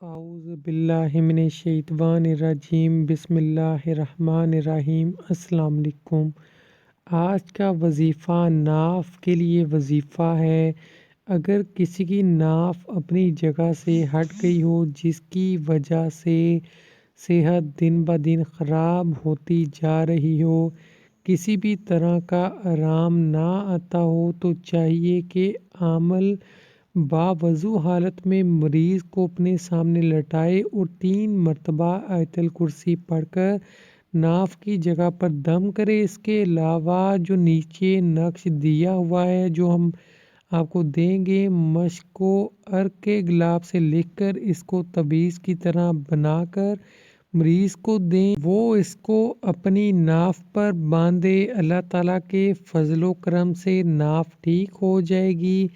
اعوذ باللہ من الشیطان الرجیم بسم اللہ الرحمن الرحیم۔ السلام علیکم۔ آج کا وظیفہ ناف کے لیے وظیفہ ہے۔ اگر کسی کی ناف اپنی جگہ سے ہٹ گئی ہو جس کی وجہ سے صحت دن بہ دن خراب ہوتی جا رہی ہو، کسی بھی طرح کا آرام نہ آتا ہو، تو چاہیے کہ عامل باوضو حالت میں مریض کو اپنے سامنے لٹائے اور 3 مرتبہ آیت الکرسی پڑھ کر ناف کی جگہ پر دم کرے۔ اس کے علاوہ جو نیچے نقش دیا ہوا ہے جو ہم آپ کو دیں گے، مشق کو عرق کے گلاب سے لکھ کر اس کو تعویذ کی طرح بنا کر مریض کو دیں، وہ اس کو اپنی ناف پر باندھے۔ اللہ تعالیٰ کے فضل و کرم سے ناف ٹھیک ہو جائے گی،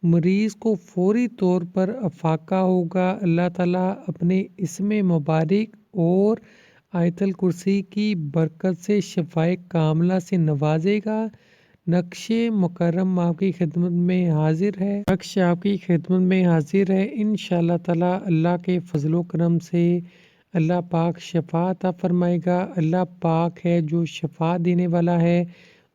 مریض کو فوری طور پر افاقہ ہوگا۔ اللہ تعالیٰ اپنے اسم مبارک اور آیت الکرسی کی برکت سے شفائے کاملہ سے نوازے گا۔ نقش مکرم آپ کی خدمت میں حاضر ہے، انشاءاللہ تعالیٰ اللہ کے فضل و کرم سے اللہ پاک شفا عطا فرمائے گا۔ اللہ پاک ہے جو شفا دینے والا ہے،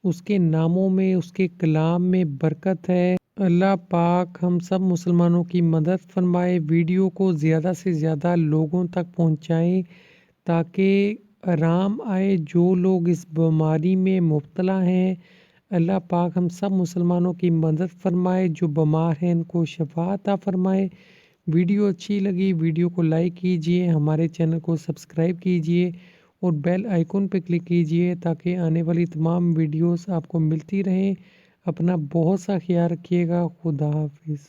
اس کے ناموں میں، اس کے کلام میں برکت ہے۔ اللہ پاک ہم سب مسلمانوں کی مدد فرمائے۔ ویڈیو کو زیادہ سے زیادہ لوگوں تک پہنچائیں تاکہ آرام آئے جو لوگ اس بیماری میں مبتلا ہیں۔ اللہ پاک ہم سب مسلمانوں کی مدد فرمائے، جو بیمار ہیں ان کو شفا عطا فرمائے۔ ویڈیو اچھی لگی ویڈیو کو لائک کیجئے، ہمارے چینل کو سبسکرائب کیجئے اور بیل آئیکن پہ کلک کیجئے تاکہ آنے والی تمام ویڈیوز آپ کو ملتی رہیں۔ اپنا بہت سا خیال رکھیے گا۔ خدا حافظ۔